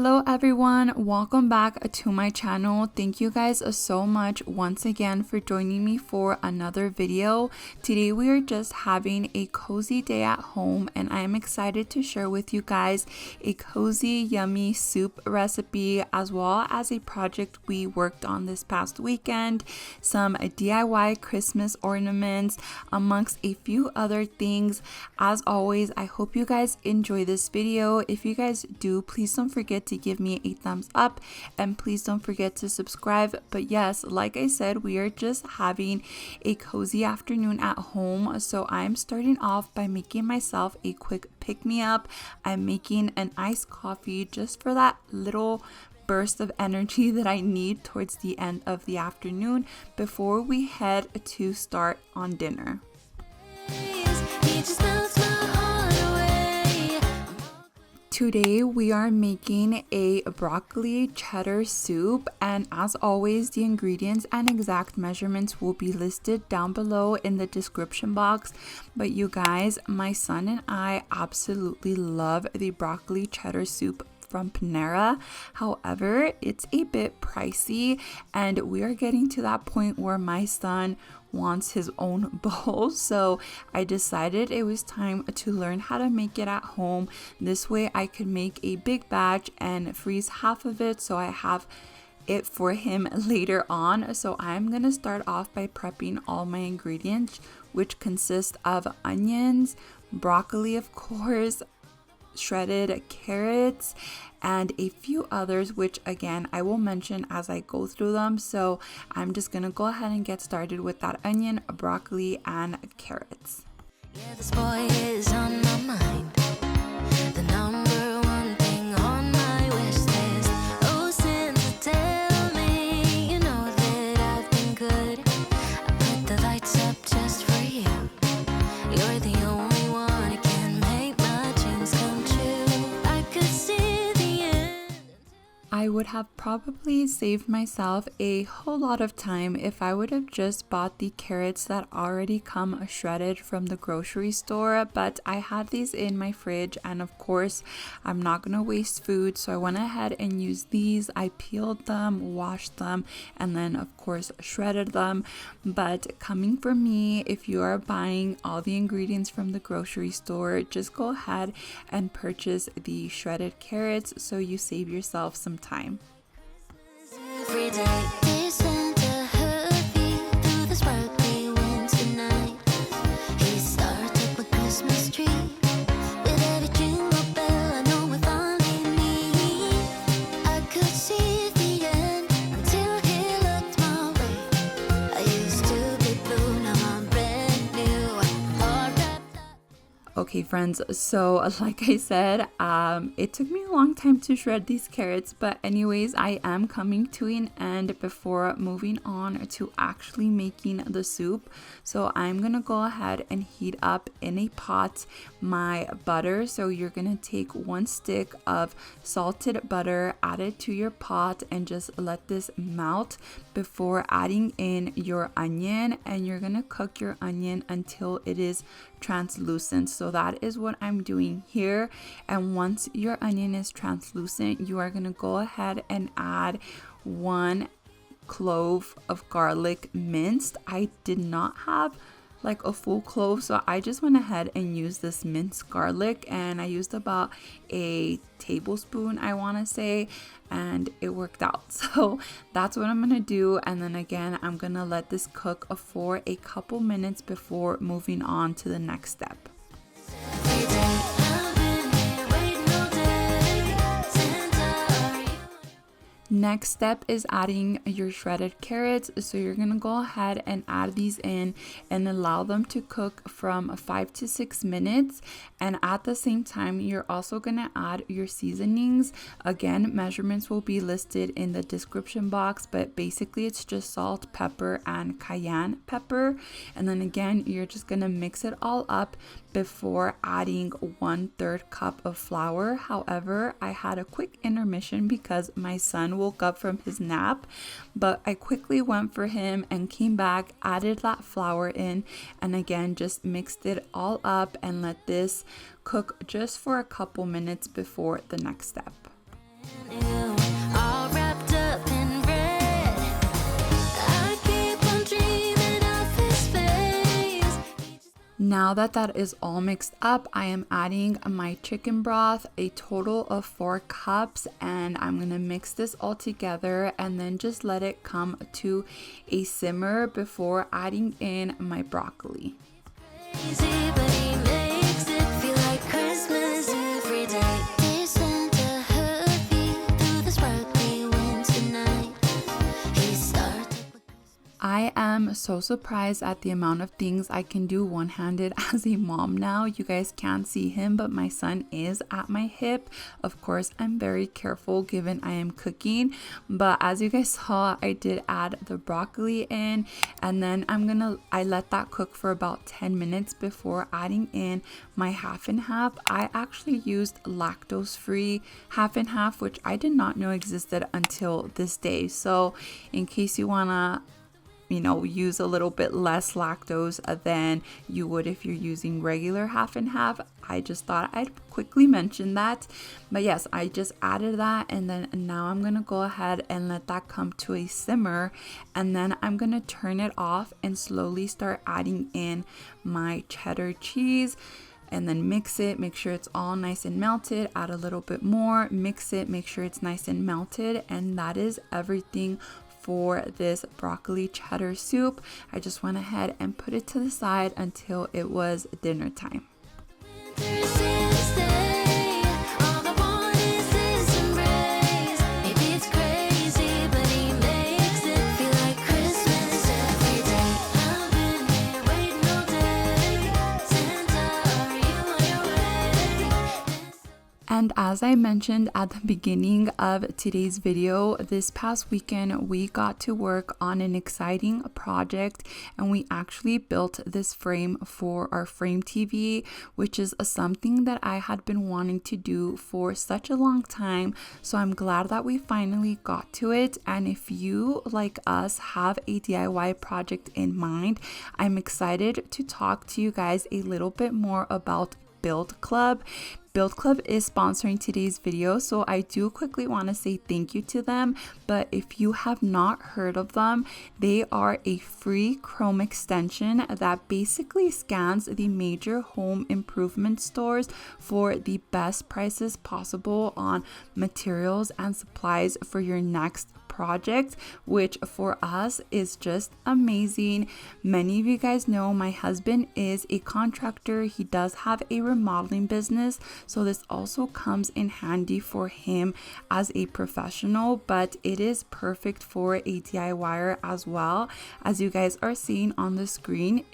Hello everyone, welcome back to my channel. Thank you guys so much once again for joining me for another video. Today we are just having a cozy day at home and I am excited to share with you guys a cozy yummy soup recipe as well as a project we worked on this past weekend, some DIY Christmas ornaments amongst a few other things. As always, I hope you guys enjoy this video. If you guys do, please don't forget to give me a thumbs up and please don't forget to subscribe. But yes, like I said, we are just having a cozy afternoon at home, so I'm starting off by making myself a quick pick-me-up. I'm making an iced coffee just for that little burst of energy that I need towards the end of the afternoon before we head to start on dinner. Today we are making a broccoli cheddar soup, and as always the ingredients and exact measurements will be listed down below in the description box. But you guys, my son and I absolutely love the broccoli cheddar soup from Panera. However, it's a bit pricey and we are getting to that point where my son wants his own bowl, so I decided it was time to learn how to make it at home. This way I could make a big batch and freeze half of it so I have it for him later on. So I'm gonna start off by prepping all my ingredients, which consist of onions, broccoli of course, shredded carrots, and a few others, which again I will mention as I go through them. So I'm just gonna go ahead and get started with that onion, broccoli, and carrots. Yeah, this boy is on my mind. The number one thing on my wish list. Oh, since you tell me you know that I've been good, I put the lights up just for you. You're the only one who can make my dreams come true. I could see the end. I would have probably saved myself a whole lot of time if I would have just bought the carrots that already come shredded from the grocery store, but I had these in my fridge and of course I'm not gonna waste food, so I went ahead and used these. I peeled them, washed them, and then of course shredded them. But coming from me, if you are buying all the ingredients from the grocery store, just go ahead and purchase the shredded carrots so you save yourself some time. Every day, listen to her beat through the sparkly winter night. He starts up a Christmas tree with every jingle bell. I know if only me, I could see the end until he looked my way. I used to be blue, now I'm brand new. All wrapped up. Okay friends, so like I said, it took me a long time to shred these carrots, but anyways, I am coming to an end before moving on to actually making the soup. So I'm gonna go ahead and heat up in a pot my butter. So you're gonna take 1 stick of salted butter, add it to your pot and just let this melt before adding in your onion, and you're gonna cook your onion until it is translucent. So that is what I'm doing here. And once your onion is translucent, you are going to go ahead and add 1 clove of garlic minced. I did not have like a full clove, so I just went ahead and used this minced garlic, and I used about a tablespoon, I want to say, and it worked out. So that's what I'm gonna do, and then again I'm gonna let this cook for a couple minutes before moving on to the next step. Every day, I've been here waiting all day. Santa, are you? Next step is adding your shredded carrots. So you're gonna go ahead and add these in and allow them to cook from 5 to 6 minutes. And at the same time, you're also gonna add your seasonings. Again, measurements will be listed in the description box, but basically it's just salt, pepper, and cayenne pepper. And then again, you're just gonna mix it all up before adding 1/3 cup of flour. However, I had a quick intermission because my son woke up from his nap, but I quickly went for him and came back, added that flour in, and again just mixed it all up and let this cook just for a couple minutes before the next step. You all wrapped up in red. I keep on dreaming of his face. Now that that is all mixed up, I am adding my chicken broth, a total of 4 cups, and I'm gonna mix this all together and then just let it come to a simmer before adding in my broccoli. Crazy, but he makes it feel like Christmas every day. Dear Santa, hurry through the sparkly winter night. He started with I am so surprised at the amount of things I can do one-handed as a mom now. You guys can't see him, but my son is at my hip. Of course, I'm very careful given I am cooking, but as you guys saw, I did add the broccoli in, and then I let that cook for about 10 minutes before adding in my half and half. I actually used lactose-free half and half, which I did not know existed until this day. So in case you wanna use a little bit less lactose than you would if you're using regular half and half, I just thought I'd quickly mention that. But yes, I just added that, and then now I'm gonna go ahead and let that come to a simmer, and then I'm gonna turn it off and slowly start adding in my cheddar cheese. And then mix it, make sure it's all nice and melted, add a little bit more, mix it, make sure it's nice and melted, and that is everything for this broccoli cheddar soup. I just went ahead and put it to the side until it was dinner time. Thursday's day. All I want is his embrace. Maybe it's crazy, but he makes it feel like Christmas every day. I've been here waiting all day. Santa, are you on your way? And as I mentioned at the beginning of today's video, this past weekend we got to work on an exciting project, and we actually built this frame for our frame TV, which is something that I had been wanting to do for such a long time. So I'm glad that we finally got to it. And if you, like us, have a DIY project in mind, I'm excited to talk to you guys a little bit more about Build Club. Build Club is sponsoring today's video, so I do quickly want to say thank you to them. But if you have not heard of them, they are a free Chrome extension that basically scans the major home improvement stores for the best prices possible on materials and supplies for your next project, which for us is just amazing. Many of you guys know my husband is a contractor. He does have a remodeling business, so this also comes in handy for him as a professional, but it is perfect for a DIYer as well. As you guys are seeing on the screen,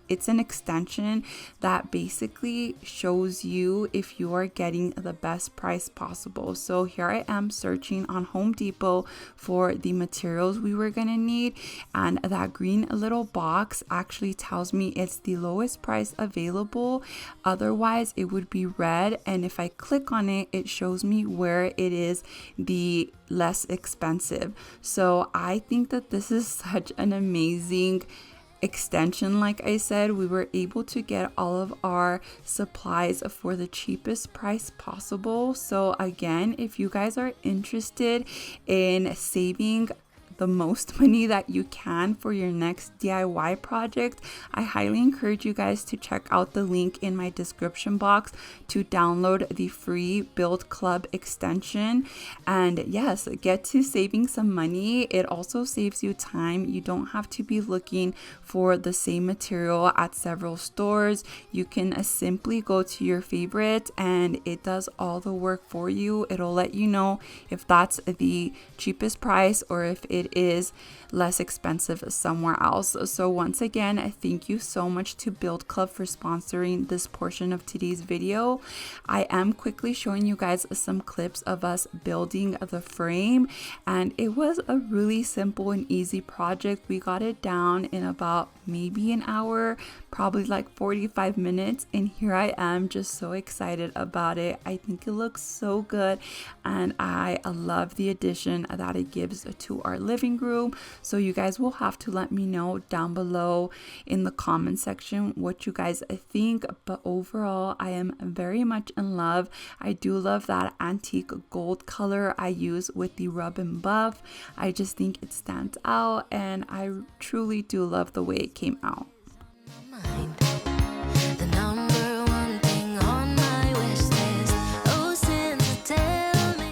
it's an extension that basically shows you if you are getting the best price possible. So here I am searching on Home Depot for the materials we were gonna need, and that green little box actually tells me it's the lowest price available. Otherwise it would be red, and if I click on it, it shows me where it is the less expensive. So I think that this is such an amazing extension. Like I said, we were able to get all of our supplies for the cheapest price possible. So again, if you guys are interested in saving the most money that you can for your next DIY project, I highly encourage you guys to check out the link in my description box to download the free Build Club extension. And yes, get to saving some money. It also saves you time. You don't have to be looking for the same material at several stores. You can simply go to your favorite and it does all the work for you. It'll let you know if that's the cheapest price or if it is less expensive somewhere else. So once again, thank you so much to Build Club for sponsoring this portion of today's video. I am quickly showing you guys some clips of us building the frame, and it was a really simple and easy project. We got it down in about maybe an hour, probably like 45 minutes, and here I am just so excited about it. I think it looks so good, and I love the addition that it gives to our living living room. So you guys will have to let me know down below in the comment section what you guys think. But overall, I am very much in love. I do love that antique gold color I use with the rub and buff. I just think it stands out, and I truly do love the way it came out. The number one thing on my wish list. Oh, Santa, tell me.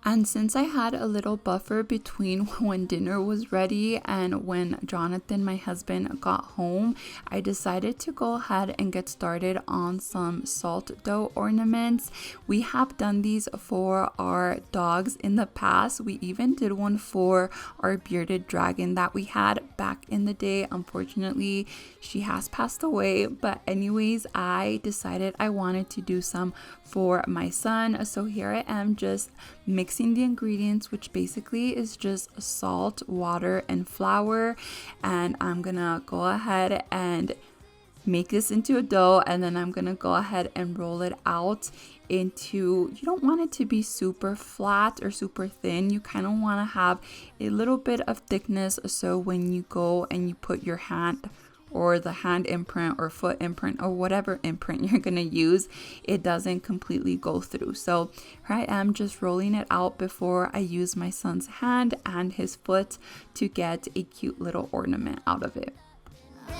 And since I had a little buffer between when dinner was ready and when Jonathan, my husband, got home, I decided to go ahead and get started on some salt dough ornaments. We have done these for our dogs in the past. We even did one for our bearded dragon that we had back in the day. Unfortunately, she has passed away. But anyways, I decided I wanted to do some for my son. So here I am just mixing the ingredients, which basically is just salt, water, and flour. And I'm gonna go ahead and make this into a dough, and then I'm gonna go ahead and roll it out into, you don't want it to be super flat or super thin. You kind of want to have a little bit of thickness, so when you go and you put your hand or the hand imprint or foot imprint or whatever imprint you're gonna use, it doesn't completely go through. So here I am just rolling it out before I use my son's hand and his foot to get a cute little ornament out of it. I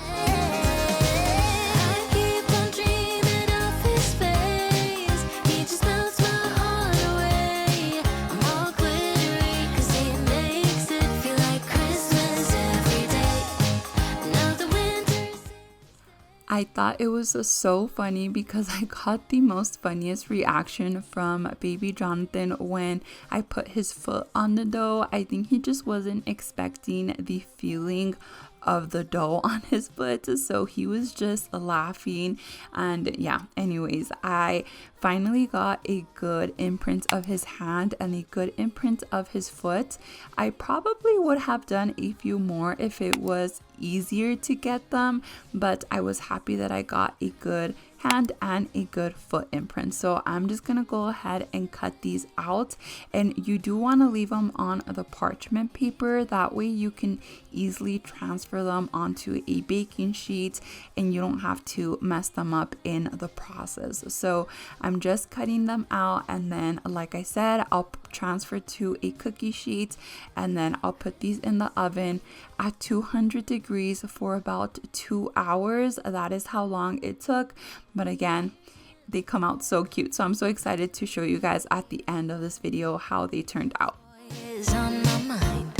keep on dreaming of his face. He just melts my heart away. I'm all glittery 'cause he makes it feel like Christmas every day. Now the winter's I thought it was so funny because I got the most funniest reaction from baby Jonathan when I put his foot on the dough. I think he just wasn't expecting the feeling of the dough on his foot, so he was just laughing. And yeah, anyways, I finally got a good imprint of his hand and a good imprint of his foot. I probably would have done a few more if it was easier to get them, but I was happy that I got a good hand and a good foot imprint. So I'm just gonna go ahead and cut these out, and you do want to leave them on the parchment paper, that way you can easily transfer them onto a baking sheet and you don't have to mess them up in the process. So I'm just cutting them out, and then like I said, I'll transfer to a cookie sheet, and then I'll put these in the oven at 200 degrees for about 2 hours. That is how long it took. But again, they come out so cute. So I'm so excited to show you guys at the end of this video how they turned out. is on my mind.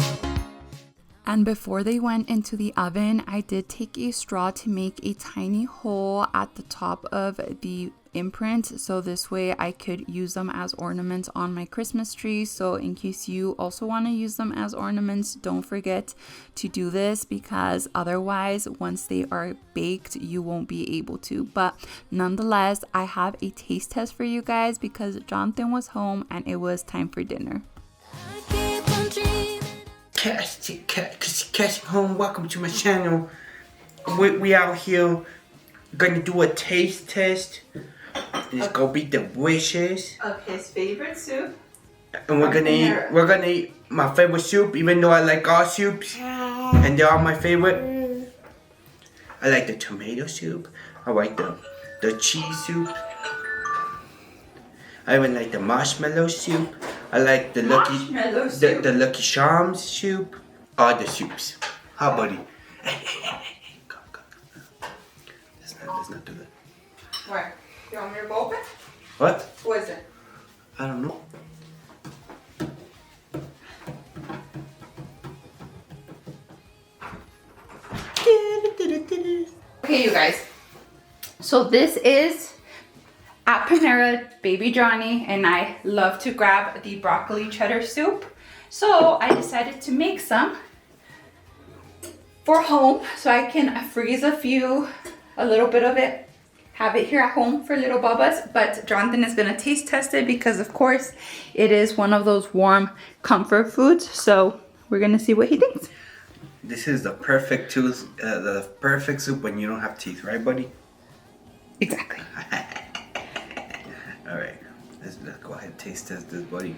And before they went into the oven, I did take a straw to make a tiny hole at the top of the imprint, so this way I could use them as ornaments on my Christmas tree. So in case you also want to use them as ornaments, don't forget to do this, because otherwise once they are baked you won't be able to. But nonetheless, I have a taste test for you guys because Jonathan was home and it was time for dinner. I keep on dreaming. Catching home, welcome to my channel. We out here gonna do a taste test. It's gonna be delicious. Of his favorite soup. And we're gonna eat my favorite soup, even though I like all soups. And they're all my favorite. I like the tomato soup. I like the cheese soup. I even like the marshmallow soup. I like the the Lucky Charms soup. All the soups. How, buddy? Come. Let's not do that. Where? You want me to open? What? What is it? I don't know. Okay, you guys. So this is at Panera Baby Johnny, and I love to grab the broccoli cheddar soup. So I decided to make some for home so I can freeze a little bit of it, have it here at home for little Bubba's. But Jonathan is gonna taste test it because of course it is one of those warm comfort foods. So we're gonna see what he thinks. This is the perfect the perfect soup when you don't have teeth, right, buddy? Exactly. All right, let's go ahead and taste test this, buddy.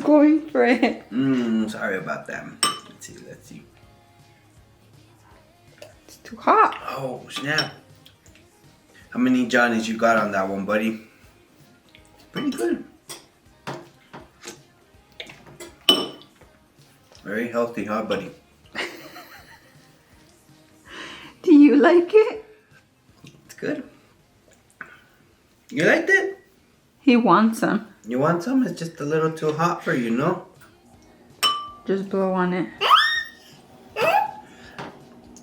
going for it. Sorry about that. Let's see. It's too hot. Oh, snap. How many Johnnies you got on that one, buddy? Pretty good. Very healthy, huh, buddy? Do you like it? It's good. You liked it? He wants some. You want some? It's just a little too hot for you, no? Just blow on it.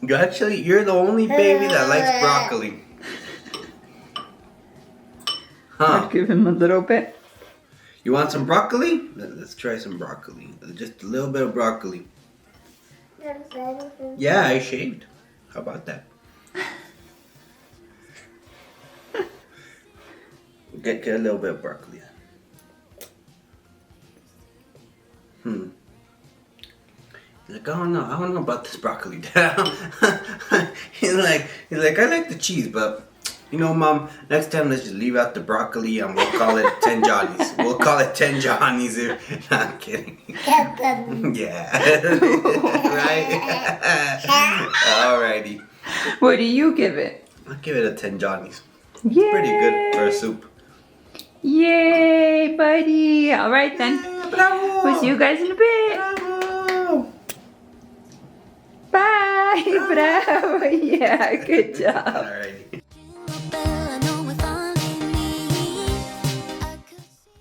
You're the only baby that likes broccoli. Huh? I'll give him a little bit. You want some broccoli? Let's try some broccoli. Just a little bit of broccoli. Yeah, I shaved. How about that? Get a little bit of broccoli. He's like, I don't know about this broccoli. he's like, I like the cheese, but you know, Mom, next time let's just leave out the broccoli and we'll call it 10 Johnnies. We'll call it 10 Johnnies. I'm kidding. Yeah. Right? Alrighty. What do you give it? I'll give it a 10 Johnnies. Yay! Pretty good for a soup. Yay, buddy. All right, then. Bravo! We'll see you guys in a bit. Bravo! Bye. Bravo. Yeah, good job. Alrighty.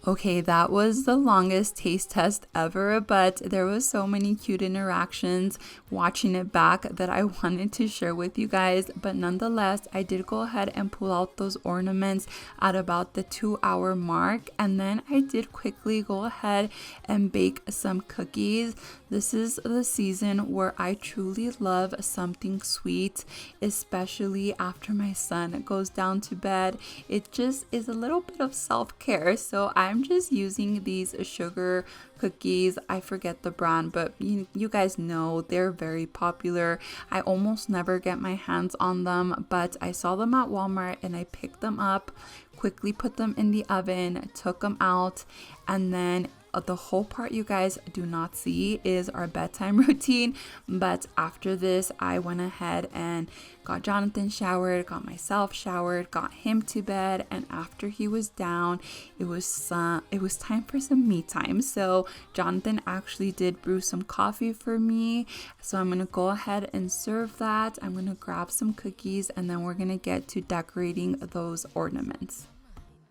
Okay, that was the longest taste test ever, but there was so many cute interactions watching it back that I wanted to share with you guys. But nonetheless, I did go ahead and pull out those ornaments at about the 2-hour mark, and then I did quickly go ahead and bake some cookies. This is the season where I truly love something sweet, especially after my son goes down to bed. It just is a little bit of self-care, so I'm just using these sugar cookies. I forget the brand, but you guys know they're very popular. I almost never get my hands on them, but I saw them at Walmart and I picked them up, quickly put them in the oven, took them out, and then the whole part you guys do not see is our bedtime routine. But after this, I went ahead and got Jonathan showered, got myself showered, got him to bed, and after he was down, it was time for some me time. So Jonathan actually did brew some coffee for me, so I'm gonna go ahead and serve that. I'm gonna grab some cookies, and then we're gonna get to decorating those ornaments.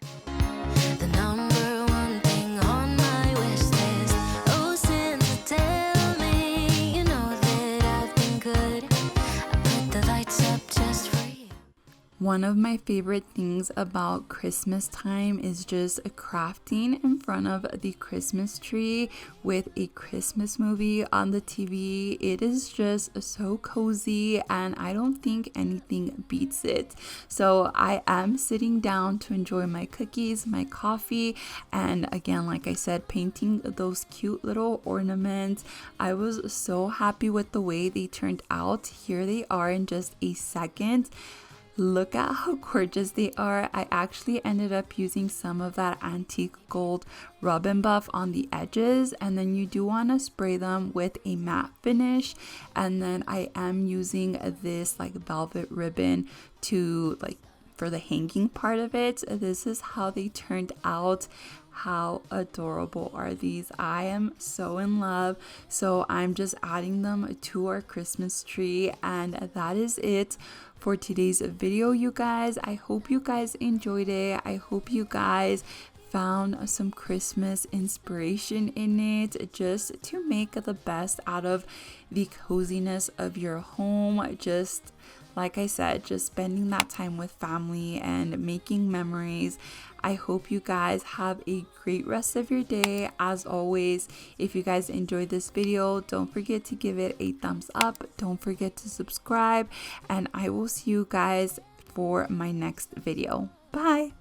The number one thing on my wish list. Oh, Santa, tell me you know that I've been good. I put the lights up just for you. One of my favorite things about Christmas time is just crafting in front of the Christmas tree with a Christmas movie on the TV. It is just so cozy, and I don't think anything beats it. So I am sitting down to enjoy my cookies, my coffee, and again, like I said, painting those cute little ornaments. I was so happy with the way they turned out. Here they are in just a second. Look at how gorgeous they are. I actually ended up using some of that antique gold rub and buff on the edges, and then you do want to spray them with a matte finish. And then I am using this like velvet ribbon to for the hanging part of it. This is how they turned out. How adorable are these? I am so in love. So I'm just adding them to our Christmas tree, and that is it for today's video, you guys. I hope you guys enjoyed it. I hope you guys found some Christmas inspiration in it, just to make the best out of the coziness of your home. Just like I said, just spending that time with family and making memories. I hope you guys have a great rest of your day. As always, if you guys enjoyed this video, don't forget to give it a thumbs up. Don't forget to subscribe, and I will see you guys for my next video. Bye!